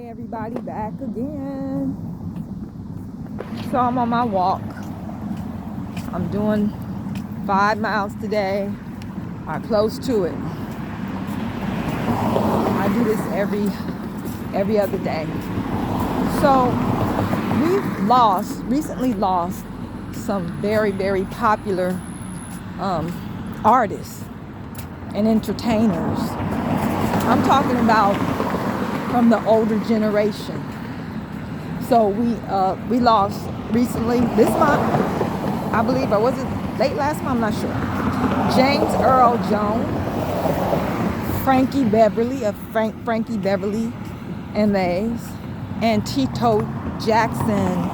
Everybody, back again. So I'm on my walk. I'm doing 5 miles today, or close to it. I do this every other day. So we've recently lost some very, very popular artists and entertainers. I'm talking about from the older generation. So we lost recently this month, I believe, or was it late last month? I'm not sure. James Earl Jones, Frankie Beverly of Frankie Beverly and Mays, and Tito Jackson.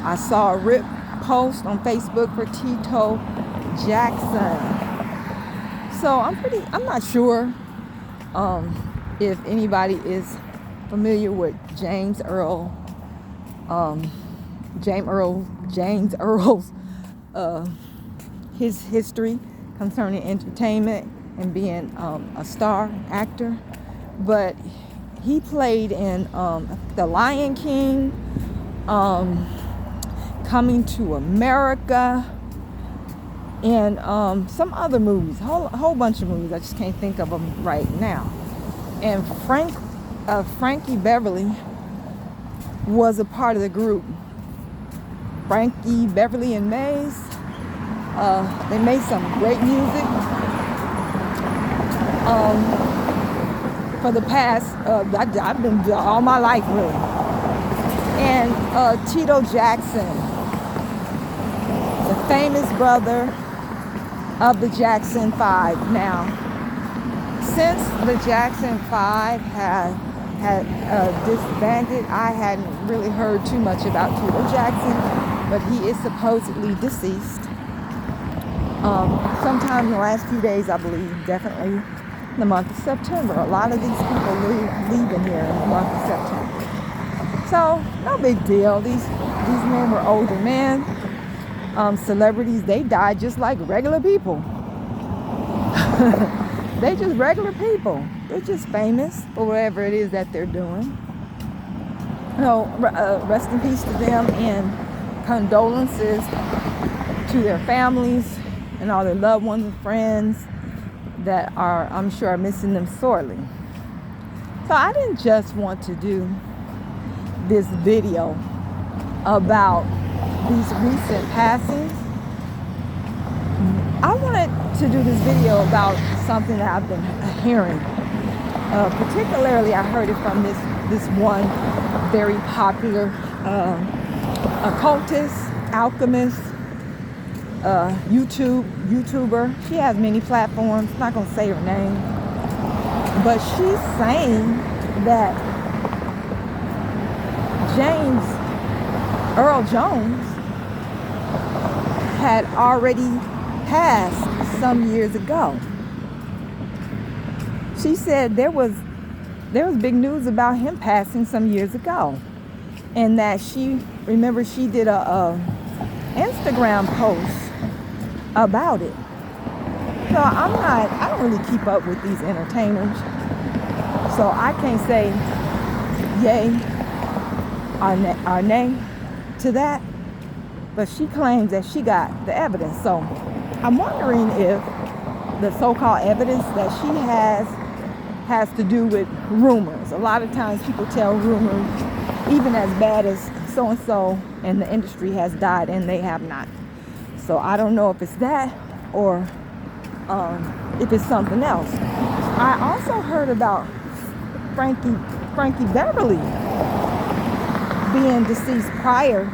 I saw a rip post on Facebook for Tito Jackson. So I'm not sure if anybody is familiar with James Earl's his history concerning entertainment and being a star actor, but he played in The Lion King, Coming to America, and some other movies, a whole bunch of movies. I just can't think of them right now. And Frankie Beverly was a part of the group. Frankie Beverly and Mays. They made some great music. For the past, I've been all my life really. And Tito Jackson, the famous brother of the Jackson 5. Now, since the Jackson 5 had disbanded, I hadn't really heard too much about Tito Jackson, but he is supposedly deceased. Sometime in the last few days, I believe, definitely in the month of September. A lot of these people leaving here in the month of September. So, no big deal. These men were older men. Celebrities, they died just like regular people. They just regular people. They're just famous for whatever it is that they're doing. Rest in peace to them, and condolences to their families and all their loved ones and friends that are, I'm sure, are missing them sorely. So I didn't just want to do this video about these recent passings. I wanted to do this video about something that I've been hearing. Particularly, I heard it from this one very popular occultist, alchemist, YouTuber. She has many platforms. I'm not going to say her name. But she's saying that James Earl Jones had already passed some years ago. She said there was big news about him passing some years ago, and that she did a Instagram post about it. So I don't really keep up with these entertainers, so I can't say yay or nay to that. But she claims that she got the evidence. So I'm wondering if the so-called evidence that she has to do with rumors. A lot of times people tell rumors, even as bad as so-and-so in the industry has died, and they have not. So I don't know if it's that or if it's something else. I also heard about Frankie Beverly being deceased prior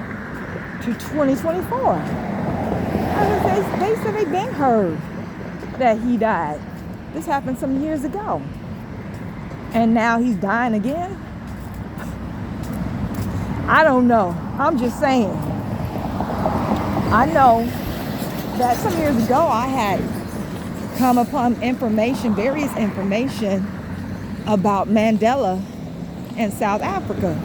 to 2024. They said they been heard that he died. This happened some years ago, and now he's dying again. I don't know. I'm just saying. I know that some years ago I had come upon various information about Mandela in South Africa.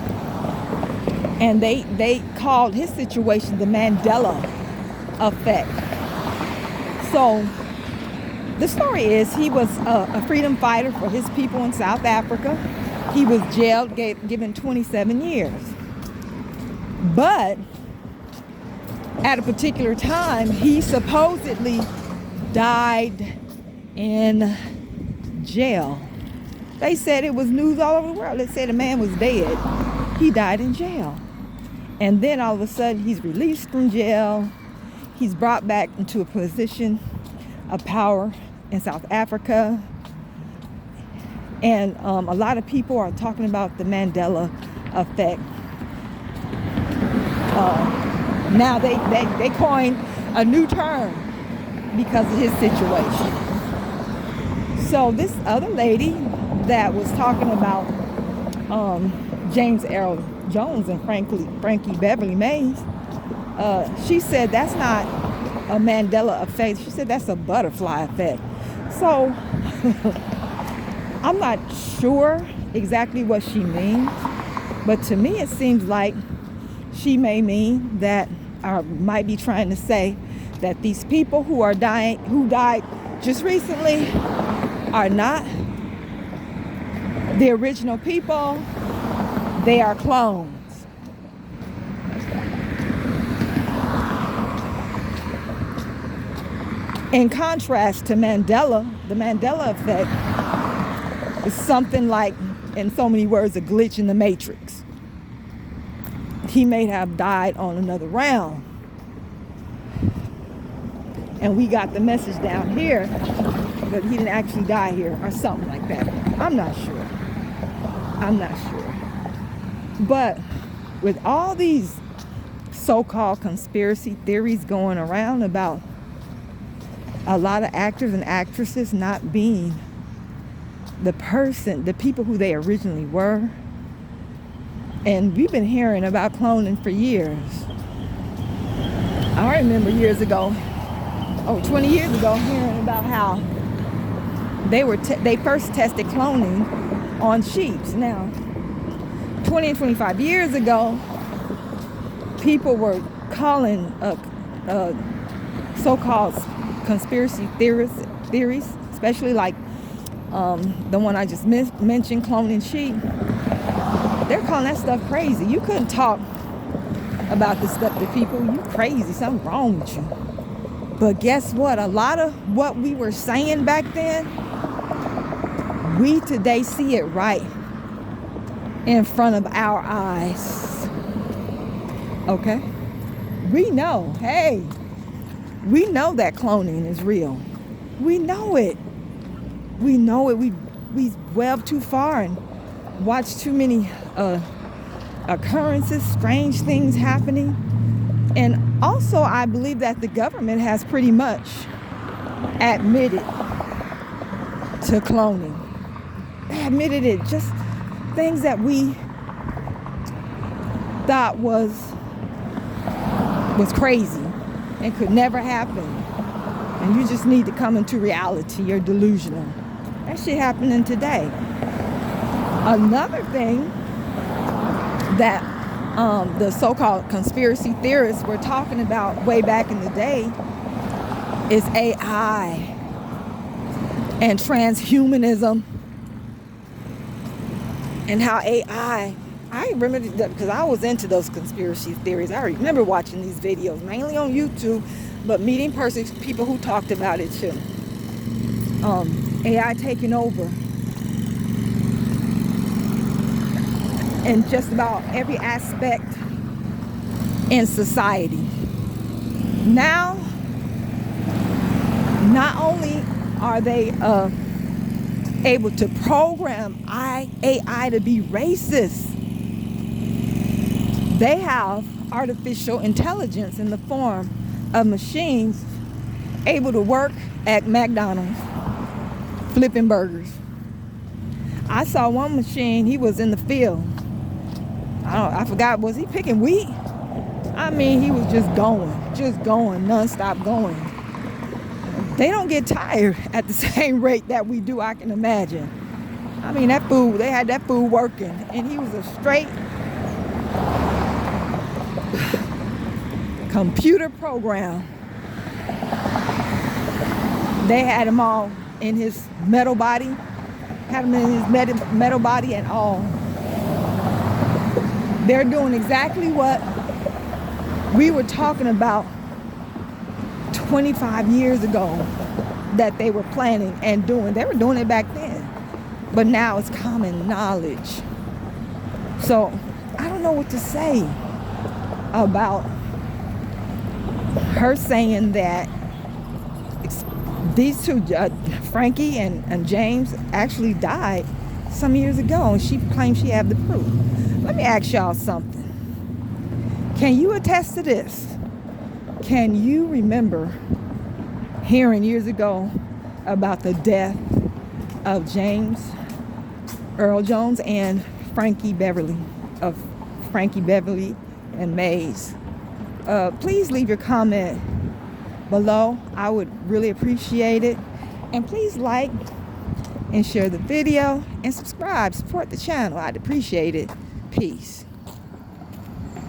And they called his situation the Mandela Affect. So the story is he was a freedom fighter for his people in South Africa. He was jailed, given 27 years. But at a particular time, he supposedly died in jail. They said it was news all over the world. They said the man was dead. He died in jail. And then all of a sudden, he's released from jail. He's brought back into a position of power in South Africa. And a lot of people are talking about the Mandela Affect. Now they coined a new term because of his situation. So this other lady that was talking about James Earl Jones and Frankie Beverly Mays, she said that's not a Mandela effect. She said that's a butterfly effect. So I'm not sure exactly what she means, but to me it seems like she may mean that, or might be trying to say that these people who died just recently are not the original people. They are clones. In contrast to Mandela, the Mandela effect is something like, in so many words, a glitch in the matrix. He may have died on another realm. And we got the message down here that he didn't actually die here or something like that. I'm not sure. But with all these so-called conspiracy theories going around about a lot of actors and actresses not being the people who they originally were, and we've been hearing about cloning for years. I remember years ago, 20 years ago, hearing about how they first tested cloning on sheep. Now, 20 and 25 years ago, people were calling so-called conspiracy theories, especially like the one I just mentioned, cloning sheep. They're calling that stuff crazy. You couldn't talk about this stuff to people. You crazy, something wrong with you. But guess what? A lot of what we were saying back then, we today see it right in front of our eyes. Okay? We know, hey, we know that cloning is real. We know it. We know it. We delved too far and watched too many occurrences, strange things happening. And also, I believe that the government has pretty much admitted to cloning. They admitted it. Just things that we thought was crazy and could never happen. And you just need to come into reality. You're delusional. That shit happening today. Another thing that the so-called conspiracy theorists were talking about way back in the day is AI and transhumanism, and how AI, I remember that because I was into those conspiracy theories. I remember watching these videos, mainly on YouTube, but meeting people who talked about it too. AI taking over in just about every aspect in society. Now, not only are they able to program AI to be racist, they have artificial intelligence in the form of machines able to work at McDonald's flipping burgers. I saw one machine, he was in the field. I forgot, was he picking wheat? I mean, he was just going, non-stop going. They don't get tired at the same rate that we do, I can imagine. I mean, they had that food working, and he was a straight computer program. They had him all in his metal body, had him in his metal body and all. They're doing exactly what we were talking about 25 years ago that they were planning and doing. They were doing it back then, but now it's common knowledge. So I don't know what to say about her saying that these two, Frankie and James, actually died some years ago, and she claims she had the proof. Let me ask y'all something. Can you attest to this? Can you remember hearing years ago about the death of James Earl Jones and Frankie Beverly, of Frankie Beverly and Mays? Please leave your comment below. I would really appreciate it. And please like and share the video and subscribe. Support the channel. I'd appreciate it. Peace.